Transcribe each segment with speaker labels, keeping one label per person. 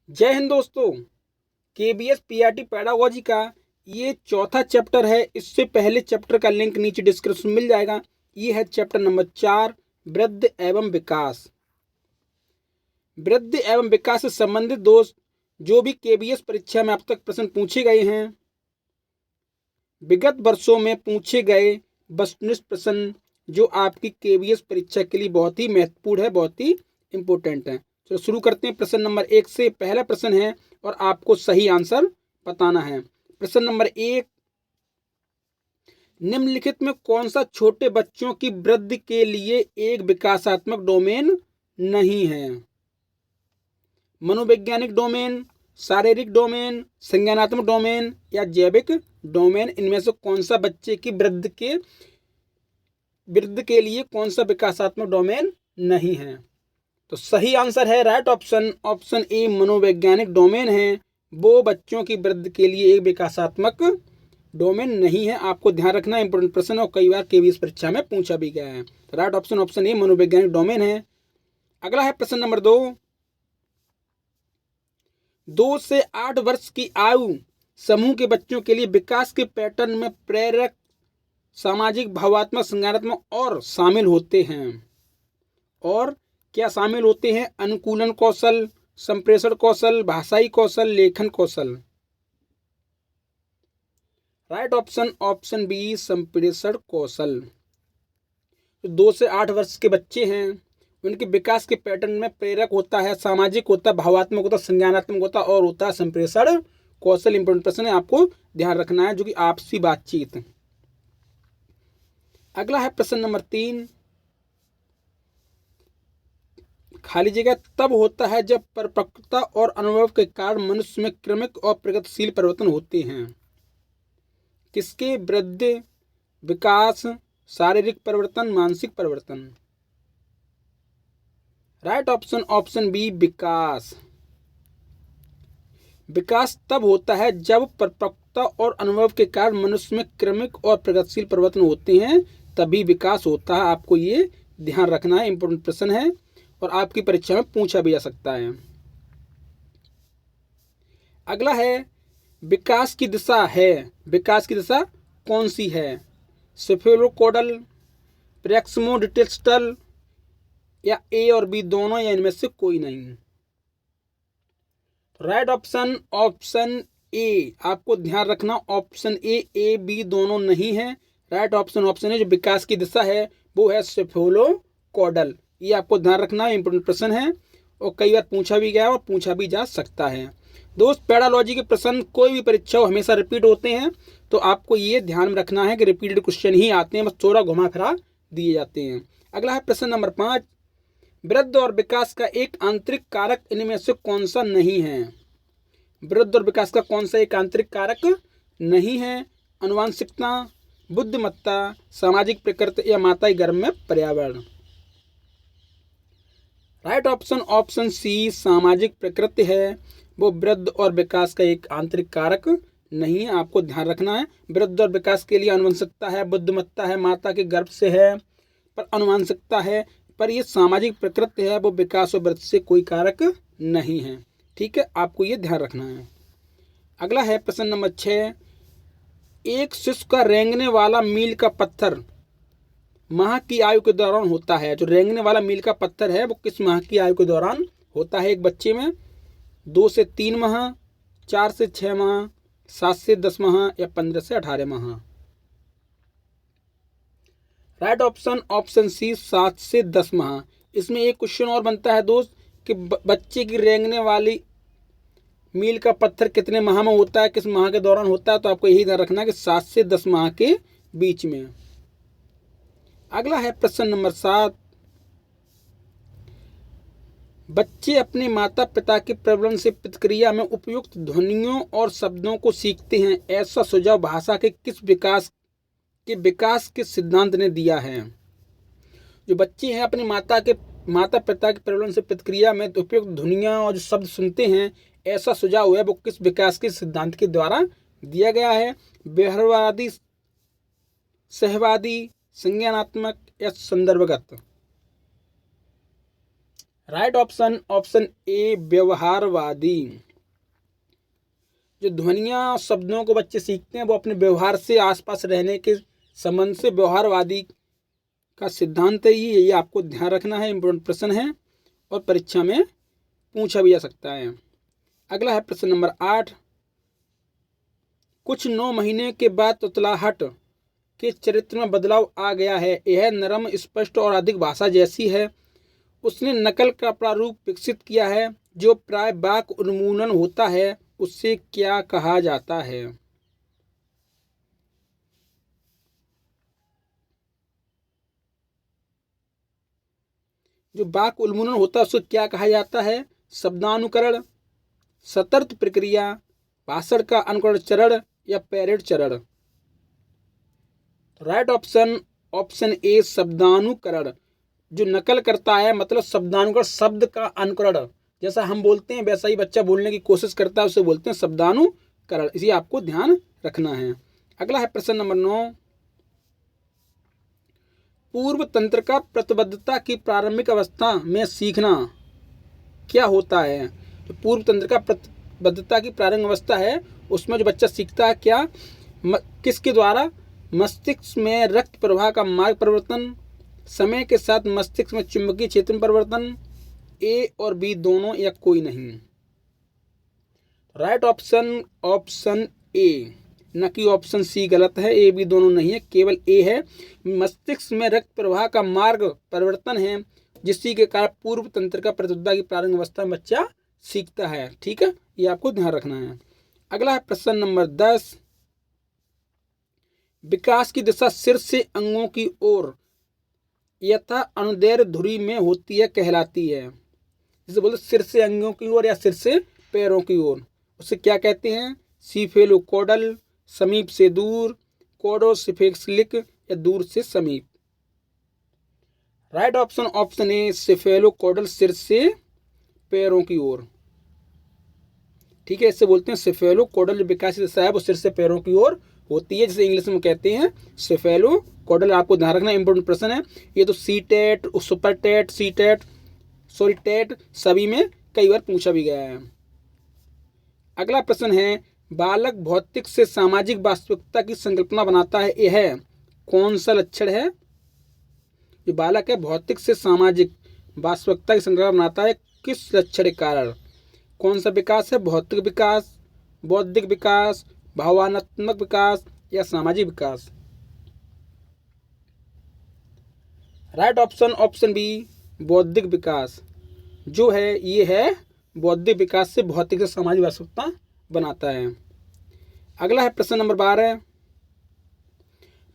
Speaker 1: जय हिंद दोस्तों। KBS PRT pedagogy का ये चौथा चैप्टर है। इससे पहले चैप्टर का लिंक नीचे डिस्क्रिप्शन में मिल जाएगा। ये है चैप्टर नंबर 4, वृद्धि एवं विकास। वृद्धि एवं विकास से संबंधित दोस्त जो भी केबीएस परीक्षा में अब तक प्रश्न पूछे गए हैं, विगत वर्षों में पूछे गए वस्तुनिष्ठ प्रश्न जो आपकी केबीएस परीक्षा के लिए बहुत ही महत्वपूर्ण है, बहुत ही इंपॉर्टेंट है। चलो शुरू करते हैं प्रश्न नंबर 1 से। पहला प्रश्न है और आपको सही आंसर बताना है। प्रश्न नंबर 1, निम्नलिखित में कौन सा छोटे बच्चों की वृद्धि के लिए एक विकासात्मक डोमेन नहीं है? मनोवैज्ञानिक डोमेन, शारीरिक डोमेन, संज्ञानात्मक डोमेन या जैविक डोमेन। इनमें से कौन सा बच्चे की वृद्धि के लिए कौन सा विकासात्मक डोमेन नहीं है? तो सही आंसर है राइट ऑप्शन ए, मनोवैज्ञानिक डोमेन है। वो बच्चों की वृद्धि के लिए एक विकासात्मक डोमेन नहीं है। आपको ध्यान रखना, इंपोर्टेंट प्रश्न और कई बार केबीएस परीक्षा में पूछा भी गया है। राइट ऑप्शन ए, मनोवैज्ञानिक डोमेन है। अगला है प्रश्न नंबर 2 से 8 वर्ष की आयु समूह के बच्चों के लिए विकास के पैटर्न में प्रेरक, सामाजिक, भावात्मक, संज्ञानात्मक और शामिल होते हैं। और क्या शामिल होते हैं? अनुकूलन कौशल, संप्रेषण कौशल, भाषाई कौशल, लेखन कौशल। राइट ऑप्शन बी, संप्रेषण कौशल। 2 से 8 वर्ष के बच्चे हैं, उनके विकास के पैटर्न में प्रेरक होता है, सामाजिक होता है, भावात्मक होता है, संज्ञानात्मक होता है और होता है संप्रेषण कौशल। इंपोर्टेंट प्रश्न है, आपको ध्यान रखना है, जो कि आपसी बातचीत। अगला है प्रश्न नंबर 3, खाली जगह तब होता है जब परिपक्वता और अनुभव के कारण मनुष्य में क्रमिक और प्रगतिशील परिवर्तन होते हैं। किसके? वृद्धि, विकास, शारीरिक परिवर्तन, मानसिक परिवर्तन। राइट ऑप्शन बी, विकास। विकास तब होता है जब परिपक्वता और अनुभव के कारण मनुष्य में क्रमिक और प्रगतिशील परिवर्तन होते हैं, तभी विकास होता है। आपको ये ध्यान रखना है, इंपोर्टेंट प्रश्न है और आपकी परीक्षा में पूछा भी जा सकता है। अगला है, विकास की दिशा है, विकास की दिशा कौन सी है? सेफेलोकोडल, प्रैक्सिमोडिस्टल या ए और बी दोनों, या इनमें से कोई नहीं? Right option A. आपको ध्यान रखना, ऑप्शन ए बी दोनों नहीं है। राइट ऑप्शन ए, जो विकास की दिशा है वो है सेफेलोकोडल। ये आपको ध्यान रखना, इंपोर्टेंट प्रश्न है और कई बार पूछा भी गया और पूछा भी जा सकता है। दोस्त, पैडालॉजी के प्रश्न कोई भी परीक्षा हमेशा रिपीट होते हैं, तो आपको ये ध्यान में रखना है कि रिपीटेड क्वेश्चन ही आते हैं, बस थोड़ा घुमा फिरा दिए जाते हैं। अगला है प्रश्न नंबर 5, वृद्धि और विकास का एक आंतरिक कारक इनमें से कौन सा नहीं है? वृद्धि और विकास का कौन सा एक आंतरिक कारक नहीं है? आनुवंशिकता, बुद्धिमत्ता, सामाजिक प्रकृति या माता गर्भ में पर्यावरण। राइट ऑप्शन सी, सामाजिक प्रकृति है, वो वृद्धि और विकास का एक आंतरिक कारक नहीं है। आपको ध्यान रखना है, वृद्धि और विकास के लिए आनुवंशिकता है, बुद्धिमत्ता है, माता के गर्भ से है, पर आनुवंशिकता है, पर ये सामाजिक प्रकृति है, वो विकास और वृद्धि से कोई कारक नहीं है। ठीक है, आपको ये ध्यान रखना है। अगला है प्रश्न नंबर 6, एक शिशु का रेंगने वाला मील का पत्थर माह की आयु के दौरान होता है। जो रेंगने वाला मील का पत्थर है वो किस माह की आयु के दौरान होता है? एक बच्चे में 2 से 3 माह, 4 से 6 माह, 7 से 10 माह या 15 से 18 माह। राइट ऑप्शन सी, 7 से 10 माह। इसमें एक क्वेश्चन और बनता है दोस्त कि बच्चे की रेंगने वाली मील का पत्थर कितने माह में होता है, किस माह के दौरान होता है? तो आपको यही ध्यान रखना है कि 7 से 10 माह के बीच में। अगला है प्रश्न नंबर 7, बच्चे अपने माता पिता के प्रबंधन से प्रतिक्रिया में उपयुक्त ध्वनियों और शब्दों को सीखते हैं। ऐसा सुझाव भाषा के किस विकास के सिद्धांत ने दिया है? जो बच्चे हैं अपने माता पिता के प्रबंधन से प्रतिक्रिया में उपयुक्त ध्वनियाँ और जो शब्द सुनते हैं, ऐसा सुझाव है वो किस विकास के सिद्धांत के द्वारा दिया गया है? व्यवहारवादी, सहवादी, संज्ञानात्मक या संदर्भगत। राइट ऑप्शन ऑप्शन ए व्यवहारवादी। जो ध्वनियाँ शब्दों को बच्चे सीखते हैं वो अपने व्यवहार से, आसपास रहने के संबंध से व्यवहारवादी का सिद्धांत है ये आपको ध्यान रखना है। इम्पोर्टेंट प्रश्न है और परीक्षा में पूछा भी जा सकता है। अगला है प्रश्न नंबर 8। कुछ 9 महीने के बाद तुतलाहट के चरित्र में बदलाव आ गया है। यह नरम, स्पष्ट और अधिक भाषा जैसी है। उसने नकल का प्रारूप विकसित किया है जो प्राय वाक् उन्मूलन होता है। उससे क्या कहा जाता है? जो वाक् उन्मूलन होता है उसको क्या कहा जाता है? शब्दानुकरण, सतर्क प्रक्रिया, भाषण का अनुकरण चरण या पैरेड चरण। राइट ऑप्शन ऑप्शन ए शब्दानुकरण। जो नकल करता है मतलब शब्दानुकरण, शब्द का अनुकरण, जैसा हम बोलते हैं वैसा ही बच्चा बोलने की कोशिश करता है, उसे बोलते हैं शब्दानुकरण। इसी आपको ध्यान रखना है। अगला है प्रश्न नंबर 9। पूर्व तंत्र का प्रतिबद्धता की प्रारंभिक अवस्था में सीखना क्या होता है? जो पूर्व तंत्र का प्रतिबद्धता की प्रारंभिक अवस्था है उसमें जो बच्चा सीखता है क्या, किसके द्वारा? मस्तिष्क में रक्त प्रवाह का मार्ग परिवर्तन, समय के साथ मस्तिष्क में चुंबकीय क्षेत्र में परिवर्तन, ए और बी दोनों या कोई नहीं। राइट ऑप्शन ऑप्शन ए, न कि ऑप्शन सी गलत है। ए बी दोनों नहीं है, केवल ए है। मस्तिष्क में रक्त प्रवाह का मार्ग परिवर्तन है जिसके के कारण पूर्व तंत्र का प्रतिबद्धता की प्रारंभिक अवस्था में बच्चा सीखता है। ठीक है, ये आपको ध्यान रखना है। अगला है प्रश्न नंबर 10। विकास की दिशा सिर से अंगों की ओर यथा अनुदैर्घ्य धुरी में होती है कहलाती है। जैसे बोलते सिर से अंगों की ओर या सिर से पैरों की ओर, उसे क्या कहते हैं? सीफेलोकोडल, समीप से दूर, कोडोसिफेक्सिलिक या दूर से समीप। राइट ऑप्शन ऑप्शन ए सेफेलोकोडल, सिर से पैरों की ओर। ठीक है, इससे बोलते हैं सेफेलोकोडल। विकास की दिशा है वो सिर से पैरों की ओर होती है, जिसे इंग्लिश में कहते हैं सेफेलोकोडल। आपको ध्यान रखना, इंपोर्टेंट प्रश्न है ये। तो C TET, super TET, C TET, sorry TET, सभी में कई बार पूछा भी गया है। अगला प्रश्न है, बालक भौतिक से सामाजिक वास्तविकता की संकल्पना बनाता है, यह कौन सा लक्षण है? जो बालक है भौतिक से सामाजिक वास्तविकता की संकल्पना बनाता है, किस लक्षण के कारण? कौन सा विकास है? भौतिक विकास, बौद्धिक विकास, भावनात्मक विकास या सामाजिक विकास। राइट ऑप्शन ऑप्शन बी बौद्धिक विकास जो है ये है बौद्धिक विकास से भौतिक से सामाजिक वास्तविकता बनाता है। अगला है प्रश्न नंबर 12।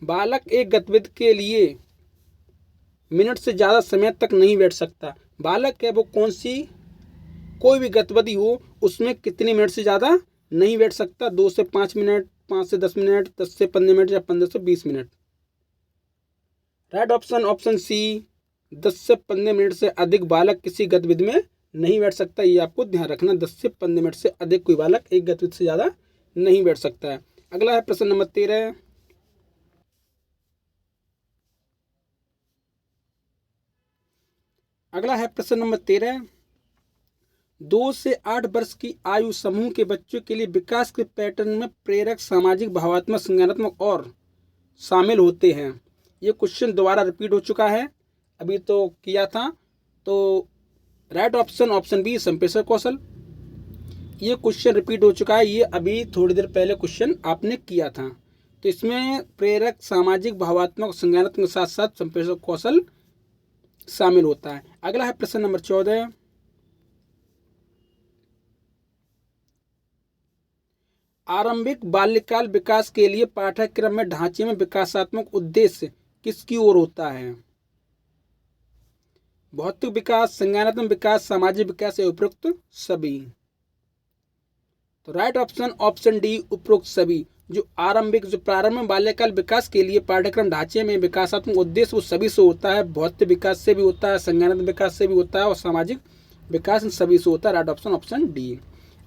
Speaker 1: बालक एक गतिविधि के लिए मिनट से ज़्यादा समय तक नहीं बैठ सकता। बालक है वो कौन सी, कोई भी गतिविधि हो उसमें कितने मिनट से ज़्यादा नहीं बैठ सकता? 2 से 5 मिनट, 5 से 10 मिनट, 10 से 15 मिनट या 15 से 20 minute. Right option option C 10 से 15 मिनट से अधिक बालक किसी गतिविधि में नहीं बैठ सकता। ये आपको ध्यान रखना, 10 से 15 मिनट से अधिक कोई बालक एक गतिविधि से ज़्यादा नहीं बैठ सकता है। अगला है प्रश्न नंबर 13। अगला है प्रश्न नंबर 13। 2 से 8 वर्ष की आयु समूह के बच्चों के लिए विकास के पैटर्न में प्रेरक, सामाजिक, भावात्मक, संज्ञानात्मक और शामिल होते हैं। ये क्वेश्चन दोबारा रिपीट हो चुका है, अभी तो किया था। तो राइट ऑप्शन ऑप्शन बी संप्रेषण कौशल। ये क्वेश्चन रिपीट हो चुका है, ये अभी थोड़ी देर पहले क्वेश्चन आपने किया था। तो इसमें प्रेरक, सामाजिक, भावात्मक, संज्ञानात्मक के साथ साथ संप्रेषण कौशल शामिल होता है। अगला है प्रश्न नंबर 14। आरंभिक बाल्यकाल विकास के लिए पाठ्यक्रम में ढांचे में विकासात्मक उद्देश्य किसकी ओर होता है? भौतिक विकास, संज्ञानात्मक विकास, सामाजिक विकास या उपरोक्त सभी। तो राइट ऑप्शन ऑप्शन डी उपरोक्त सभी। जो आरंभिक, जो प्रारंभिक बाल्यकाल विकास के लिए पाठ्यक्रम ढांचे में विकासात्मक उद्देश्य वो सभी से होता है। भौतिक विकास से भी होता है, संज्ञानात्मक विकास से भी होता है और सामाजिक विकास सभी से होता है। Right option option D.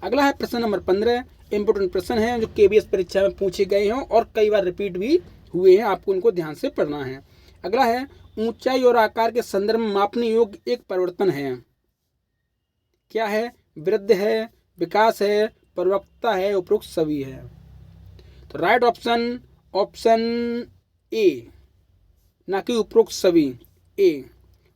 Speaker 1: अगला है प्रश्न नंबर 15। इंपोर्टेंट प्रश्न है जो केबीएस परीक्षा में पूछे गए हैं और कई बार रिपीट भी हुए हैं, आपको इनको ध्यान से पढ़ना है। अगला है, ऊंचाई और आकार के संदर्भ में मापने योग्य एक परिवर्तन है। क्या है? वृद्धि है, विकास है, परिपक्वता है, उपरोक्त सभी है। तो राइट ऑप्शन ऑप्शन ए, ना कि उपरोक्त सभी। ए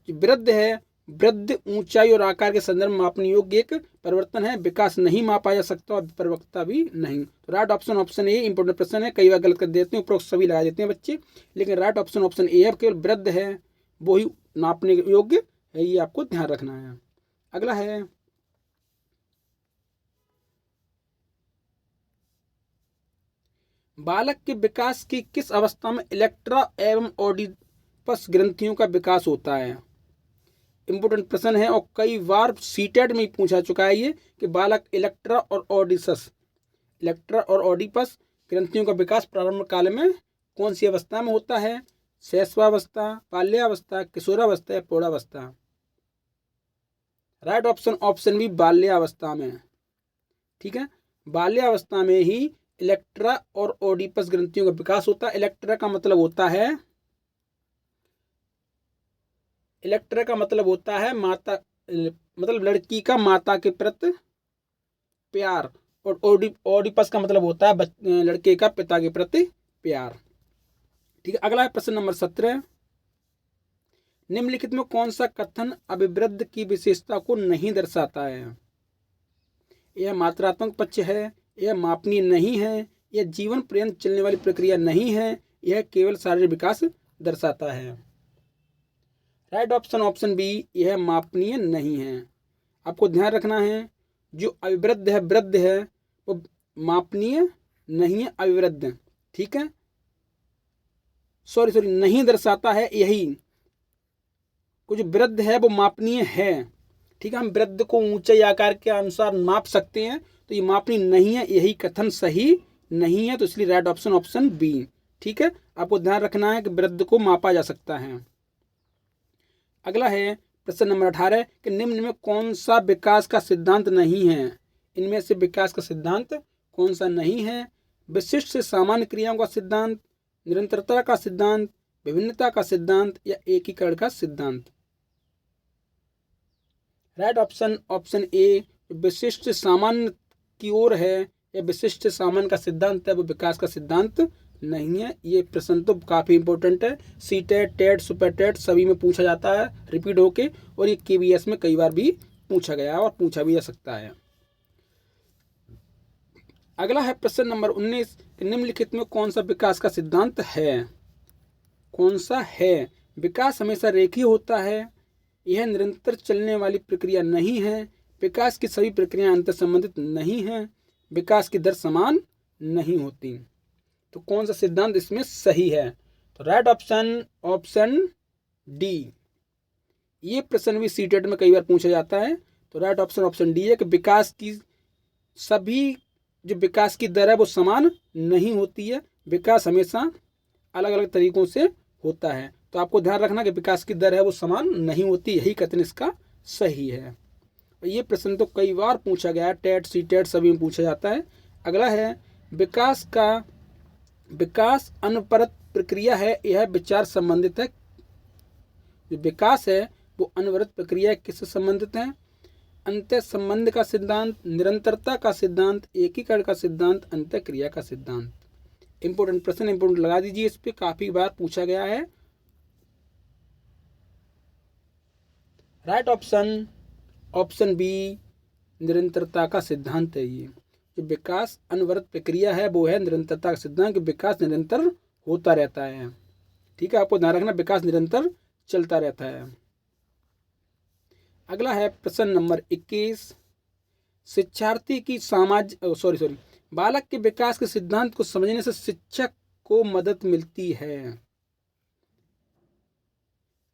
Speaker 1: जो वृद्ध है, वृद्ध ऊंचाई और आकार के संदर्भ में मापने योग्य एक परिवर्तन है। विकास नहीं मापा जा सकता और परिपक्वता भी नहीं। तो राइट ऑप्शन ऑप्शन ए इंपोर्टेंट प्रश्न है, कई बार गलत कर देते हैं, उपरोक्त सभी लगा देते हैं बच्चे, लेकिन राइट ऑप्शन ऑप्शन ए है, केवल वृद्ध है वो ही नापने योग्य है, ये आपको ध्यान रखना है। अगला है बालक के विकास की किस अवस्था में इलेक्ट्रा एवं ऑडिपस ग्रंथियों का विकास होता है? इंपोर्टेंट प्रश्न है और कई बार सीटेट में पूछा चुका है ये, कि बालक इलेक्ट्रा और ऑडिपस ग्रंथियों का विकास प्रारंभ काल में कौन सी अवस्था में होता है? शैशवावस्था, बाल्यावस्था, किशोरावस्था या प्रौढ़ावस्था? राइट ऑप्शन ऑप्शन बी, बाल्यावस्था में। ठीक है, बाल्यावस्था में ही इलेक्ट्रा और ऑडिपस ग्रंथियों का विकास होता है। इलेक्ट्रा का मतलब होता है माता, मतलब लड़की का माता के प्रति प्यार, और ऑडिपस का मतलब होता है लड़के का पिता के प्रति प्यार। ठीक है, अगला है प्रश्न नंबर 17। निम्नलिखित में कौन सा कथन अभिवृद्धि की विशेषता को नहीं दर्शाता है? यह मात्रात्मक पक्ष है, यह मापनीय नहीं है, यह जीवन पर्यंत चलने वाली प्रक्रिया नहीं है, यह केवल शारीरिक विकास दर्शाता है। राइट ऑप्शन ऑप्शन बी, यह मापनीय नहीं है। आपको ध्यान रखना है, जो अविवृद्ध है, वृद्ध है, वो मापनीय नहीं है, अविवृद्ध। ठीक है, सॉरी नहीं दर्शाता है, यही कुछ वृद्ध है वो मापनीय है। ठीक है, हम वृद्ध को ऊंचाई आकार के अनुसार माप सकते हैं, तो ये मापनीय नहीं है, यही कथन सही नहीं है, तो इसलिए राइट ऑप्शन ऑप्शन बी। ठीक है, आपको ध्यान रखना है कि वृद्ध को मापा जा सकता है। अगला है प्रश्न नंबर 18 कि निम्न में कौन सा विकास का सिद्धांत नहीं है? इनमें से विकास का सिद्धांत कौन सा नहीं है? विशिष्ट से सामान्य क्रियाओं का सिद्धांत, निरंतरता का सिद्धांत, विभिन्नता का सिद्धांत या एकीकरण का सिद्धांत? राइट ऑप्शन ऑप्शन ए, विशिष्ट सामान्य की ओर है या विशिष्ट सामान्य का सिद्धांत है, वो विकास का सिद्धांत नहीं है। ये प्रश्न तो काफ़ी इंपॉर्टेंट है, सीटेट, टेट, सुपर टेट सभी में पूछा जाता है रिपीट होके, और ये केवीएस में कई बार भी पूछा गया है और पूछा भी जा सकता है। अगला है प्रश्न नंबर 19 कि निम्नलिखित में कौन सा विकास का सिद्धांत है? कौन सा है? विकास हमेशा रेखीय होता है, यह निरंतर चलने वाली प्रक्रिया नहीं है, विकास की सभी प्रक्रियाएं अंतर संबंधित नहीं हैं, विकास की दर समान नहीं होती। तो कौन सा सिद्धांत इसमें सही है? तो राइट ऑप्शन ऑप्शन डी। ये प्रश्न भी सीटेट में कई बार पूछा जाता है, तो राइट ऑप्शन ऑप्शन डी है कि विकास की सभी जो विकास की दर है वो समान नहीं होती है, विकास हमेशा अलग अलग तरीकों से होता है। तो आपको ध्यान रखना कि विकास की दर है वो समान नहीं होती, यही कथन इसका सही है। ये प्रश्न तो कई बार पूछा गया है, टेट सीटेट सभी में पूछा जाता है। अगला है विकास अनवरत प्रक्रिया है, यह विचार संबंधित है। जो विकास है वो अनवरत प्रक्रिया किससे संबंधित है? अंतः संबंध का सिद्धांत, निरंतरता का सिद्धांत, एकीकरण का सिद्धांत, अंतः क्रिया का सिद्धांत? इंपोर्टेंट प्रश्न, इंपोर्टेंट लगा दीजिए, इस पे काफी बार पूछा गया है। राइट ऑप्शन ऑप्शन बी, निरंतरता का सिद्धांत है। ये जो विकास अनवरत प्रक्रिया है वो है निरंतरता का सिद्धांत, कि विकास निरंतर होता रहता है। ठीक है, आपको ध्यान रखना, विकास निरंतर चलता रहता है। अगला है प्रश्न नंबर 21 शिक्षार्थी की बालक के विकास के सिद्धांत को समझने से शिक्षक को मदद मिलती है।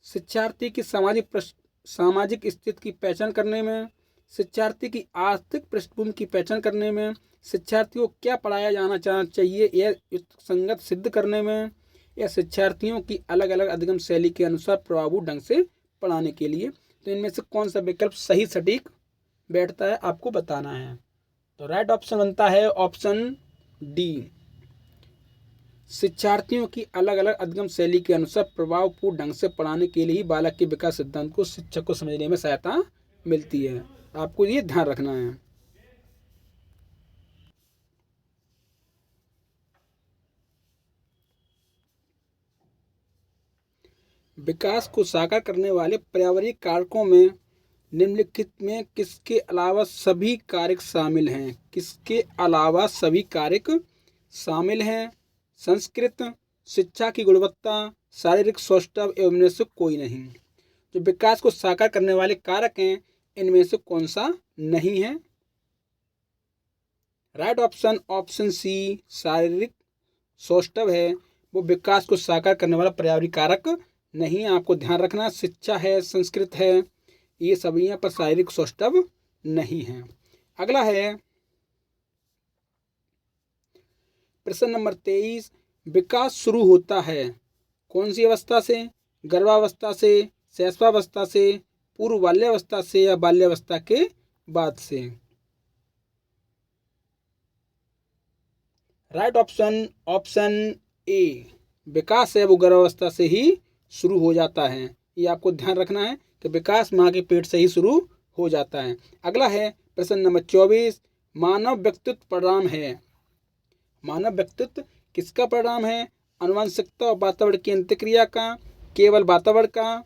Speaker 1: शिक्षार्थी की सामाजिक स्थिति की पहचान करने में, शिक्षार्थी की आर्थिक पृष्ठभूमि की पहचान करने में, शिक्षार्थियों को क्या पढ़ाया जाना चाहिए यह युक्तसंगत सिद्ध करने में, या शिक्षार्थियों की अलग अलग अधिगम शैली के अनुसार प्रभावी ढंग से पढ़ाने के लिए? तो इनमें से कौन सा विकल्प सही सटीक बैठता है आपको बताना है। तो राइट ऑप्शन बनता है ऑप्शन डी, शिक्षार्थियों की अलग अलग अधिगम शैली के अनुसार प्रभावपूर्ण ढंग से पढ़ाने के लिए ही बालक के विकास सिद्धांत को शिक्षक को समझने में सहायता मिलती है। आपको ये ध्यान रखना है। विकास को साकार करने वाले पर्यावरणीय कारकों में निम्नलिखित में किसके अलावा सभी कारक शामिल हैं? किसके अलावा सभी कारक शामिल हैं? संस्कृत, शिक्षा की गुणवत्ता, शारीरिक सौष्ठव एवं इनमें से कोई नहीं। जो विकास को साकार करने वाले कारक हैं, इनमें से कौन सा नहीं है? राइट ऑप्शन ऑप्शन सी शारीरिक सौष्ठव है, वो विकास को साकार करने वाला पर्यावरणीय कारक नहीं। आपको ध्यान रखना, शिक्षा है, संस्कृत है, ये सभी हैं, पर शारीरिक सौष्ठव नहीं है। अगला है प्रश्न नंबर 23। विकास शुरू होता है कौन सी अवस्था से? गर्भावस्था से, शैशवावस्था से, पूर्व बाल्यावस्था से या बाल्यावस्था के बाद से? राइट ऑप्शन ऑप्शन ए विकास है वो गर्भावस्था से ही शुरू हो जाता है। ये आपको ध्यान रखना है कि विकास माँ के पेट से ही शुरू हो जाता है। अगला है प्रश्न नंबर 24। मानव व्यक्तित्व परिणाम है। मानव व्यक्तित्व किसका परिणाम है? आनुवंशिकता और वातावरण की अंतःक्रिया का, केवल वातावरण का,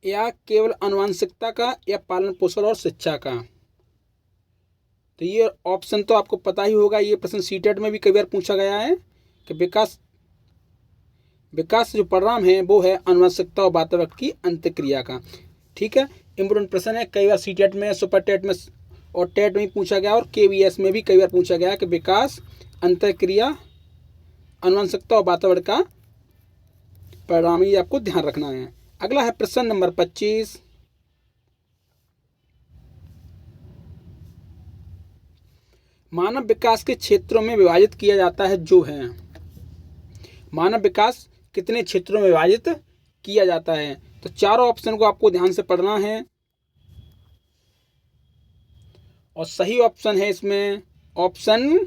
Speaker 1: या केवल आनुवंशिकता का, या पालन पोषण और शिक्षा का? तो ये ऑप्शन तो आपको पता ही होगा। ये प्रश्न सीटेट में भी कई बार पूछा गया है कि विकास जो परिणाम है वो है आनुवंशिकता और वातावरण की अंतःक्रिया का। ठीक है, इम्पोर्टेंट प्रश्न है, कई बार सीटेट में, सुपर टेट में और टेट में पूछा गया, और केवीएस में भी कई बार पूछा गया कि विकास, अंतःक्रिया, आनुवंशिकता और वातावरण का परिणाम, ये आपको ध्यान रखना है। अगला है प्रश्न नंबर 25। मानव विकास के क्षेत्रों में विभाजित किया जाता है जो है। मानव विकास कितने क्षेत्रों में विभाजित किया जाता है? तो चारों ऑप्शन को आपको ध्यान से पढ़ना है, और सही ऑप्शन है इसमें ऑप्शन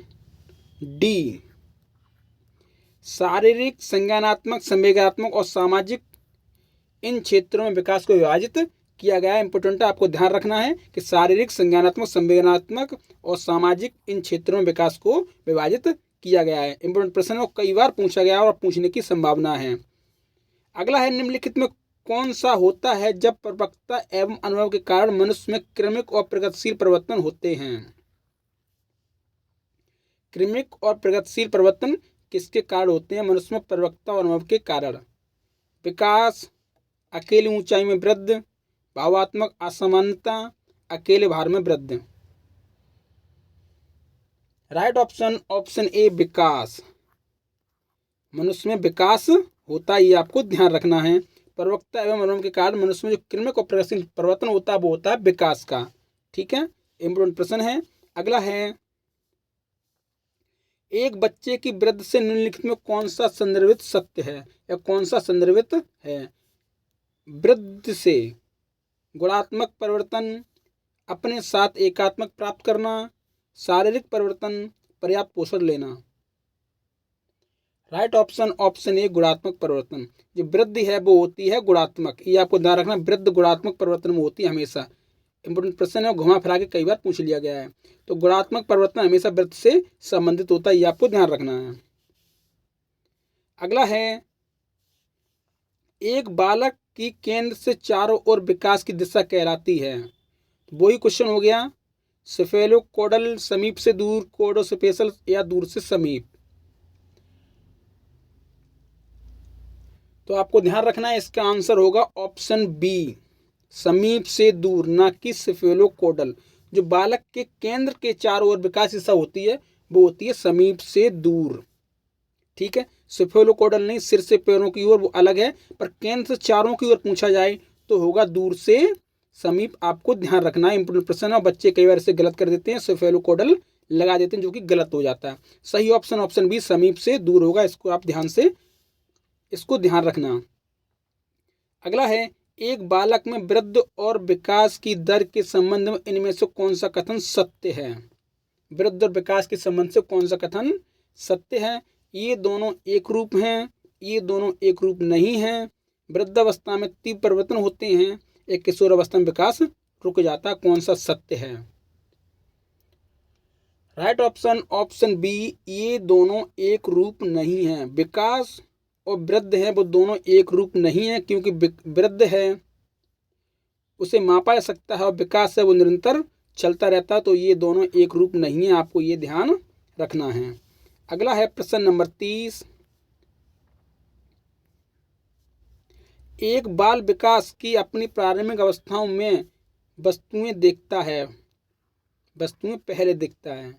Speaker 1: डी। शारीरिक, संज्ञानात्मक, संवेगात्मक और सामाजिक, इन क्षेत्रों में विकास को विभाजित किया गया है। इंपोर्टेंट है, आपको ध्यान रखना है कि शारीरिक, संज्ञानात्मक, संवेदनात्मक और सामाजिक, इन क्षेत्रों में विकास को विभाजित किया गया है। इंपोर्टेंट प्रश्न है, कई बार पूछा गया और पूछने की संभावना है। अगला है निम्नलिखित में कौन सा होता है जब परिपक्वता एवं अनुभव के कारण मनुष्य में क्रमिक और प्रगतिशील परिवर्तन होते हैं? क्रमिक और प्रगतिशील परिवर्तन किसके कारण होते हैं? मनुष्य में परिपक्वता और अनुभव के कारण। विकास, अकेली ऊंचाई में वृद्धि, भावात्मक असमानता, अकेले भार में वृद्धि। राइट ऑप्शन ऑप्शन ए विकास। मनुष्य में विकास होता है, ये आपको ध्यान रखना है। परिपक्वता एवं अनुभव के कारण मनुष्य में जो क्रमिक और प्रगतिशील परिवर्तन होता है वो होता है विकास का। ठीक है, इम्पोर्टेंट प्रश्न है। अगला है, एक बच्चे की वृद्धि से निम्नलिखित में कौन सा संदर्भित सत्य है या कौन सा संदर्भित है? वृद्धि से गुणात्मक परिवर्तन, अपने साथ एकात्मक प्राप्त करना, शारीरिक परिवर्तन, पर्याप्त पोषण लेना। राइट ऑप्शन ऑप्शन ए गुणात्मक परिवर्तन। जो वृद्धि है वो होती है गुणात्मक, ये आपको ध्यान रखना, वृद्धि गुणात्मक परिवर्तन में होती है हमेशा। इंपोर्टेंट प्रश्न है, घुमा फिरा के कई बार पूछ लिया गया है। तो गुणात्मक परिवर्तन हमेशा वृद्धि से संबंधित होता है, ये आपको ध्यान रखना है। अगला है, एक बालक की केंद्र से चारों ओर विकास की दिशा कहलाती है। वही क्वेश्चन हो गया, सेफेलोकोडल, समीप से दूर, कोडोसेफेसल या दूर से समीप। तो आपको ध्यान रखना है, इसका आंसर होगा ऑप्शन बी, समीप से दूर, ना कि सेफेलोकोडल। जो बालक के केंद्र के चारों ओर विकास दिशा होती है वो होती है समीप से दूर। ठीक है, सेफेलोकोडल नहीं, सिर से पैरों की ओर, वो अलग है। पर केंद्र से चारों की ओर पूछा जाए तो होगा दूर से समीप। आपको ध्यान रखना है, इंपोर्टेंट प्रश्न है। बच्चे कई बार इसे गलत कर देते हैं, सेफेलोकोडल लगा देते हैं, जो कि गलत हो जाता है। सही ऑप्शन ऑप्शन बी, समीप से दूर होगा। इसको आप ध्यान से इसको ध्यान रखना। अगला है, एक बालक में वृद्धि और विकास की दर के संबंध में इनमें से कौन सा कथन सत्य है? वृद्धि और विकास के संबंध से कौन सा कथन सत्य है? ये दोनों एक रूप हैं, ये दोनों एक रूप नहीं हैं। वृद्धावस्था में तीव्र परिवर्तन होते हैं, एक किशोर अवस्था में विकास रुक जाता। कौन सा सत्य है? राइट ऑप्शन ऑप्शन बी, ये दोनों एक रूप नहीं हैं। विकास और वृद्ध है वो दोनों एक रूप नहीं है, क्योंकि वृद्ध है उसे मापा जा सकता है और विकास है वो निरंतर चलता रहता है, तो ये दोनों एक रूप नहीं है। आपको ये ध्यान रखना है। अगला है प्रश्न नंबर 30। एक बाल विकास की अपनी प्रारंभिक अवस्थाओं में वस्तुएं देखता है, वस्तुएं पहले देखता है।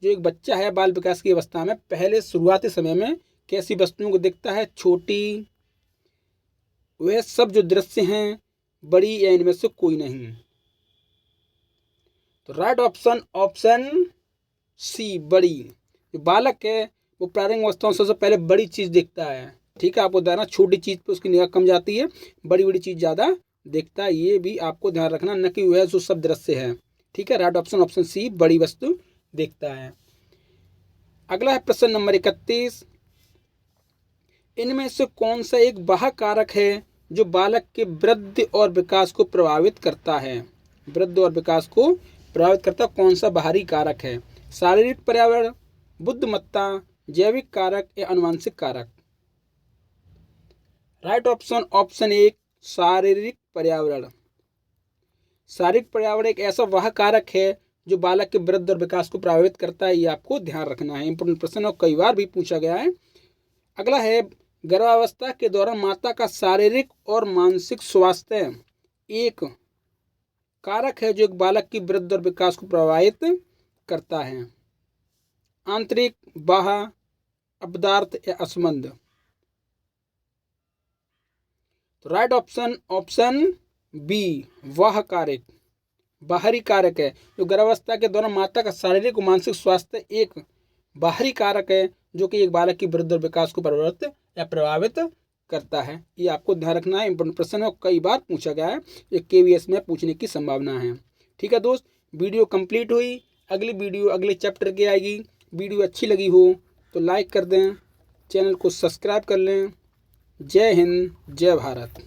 Speaker 1: जो एक बच्चा है बाल विकास की अवस्था में पहले शुरुआती समय में कैसी वस्तुओं को देखता है? छोटी, वह सब जो दृश्य हैं, बड़ी या इनमें से कोई नहीं। तो राइट ऑप्शन ऑप्शन सी, बड़ी। जो बालक है वो प्रारंभिक अवस्थाओं से सबसे पहले बड़ी चीज देखता है। ठीक है, आपको ध्यान रखना, छोटी चीज पे उसकी निगाह कम जाती है, बड़ी बड़ी चीज ज्यादा देखता है। ये भी आपको ध्यान रखना, न कि वह जो सब दृश्य है। ठीक है, राइट ऑप्शन ऑप्शन सी, बड़ी वस्तु देखता है। अगला है प्रश्न नंबर 31। इनमें से कौन सा एक बाह्य कारक है जो बालक के वृद्धि और विकास को प्रभावित करता है? वृद्धि और विकास को प्रभावित करता कौन सा बाहरी कारक है? शारीरिक पर्यावरण, बुद्धिमत्ता, जैविक कारक या आनुवंशिक कारक? राइट ऑप्शन ऑप्शन एक, शारीरिक पर्यावरण। शारीरिक पर्यावरण एक ऐसा वह कारक है जो बालक के वृद्धि और विकास को प्रभावित करता है। ये आपको ध्यान रखना है, इंपोर्टेंट प्रश्न और कई बार भी पूछा गया है। अगला है गर्भावस्था के दौरान माता का शारीरिक और मानसिक स्वास्थ्य एक कारक है जो एक बालक की वृद्धि और विकास को प्रभावित करता है। आंतरिक, बाह्य, अपदार्थ या असंबंध? तो राइट ऑप्शन ऑप्शन बी, वह कारक, बाहरी कारक है। जो गर्भावस्था के दौरान माता का शारीरिक और मानसिक स्वास्थ्य एक बाहरी कारक है जो कि एक बालक की वृद्धि और विकास को प्रभावित या प्रभावित करता है। ये आपको ध्यान रखना है, इंपोर्टेंट प्रश्न है, कई बार पूछा गया है, ये केवीएस में पूछने की संभावना है। ठीक है दोस्त, वीडियो कंप्लीट हुई। अगली वीडियो अगले चैप्टर की आएगी। वीडियो अच्छी लगी हो तो लाइक कर दें, चैनल को सब्सक्राइब कर लें। जय हिंद, जय भारत।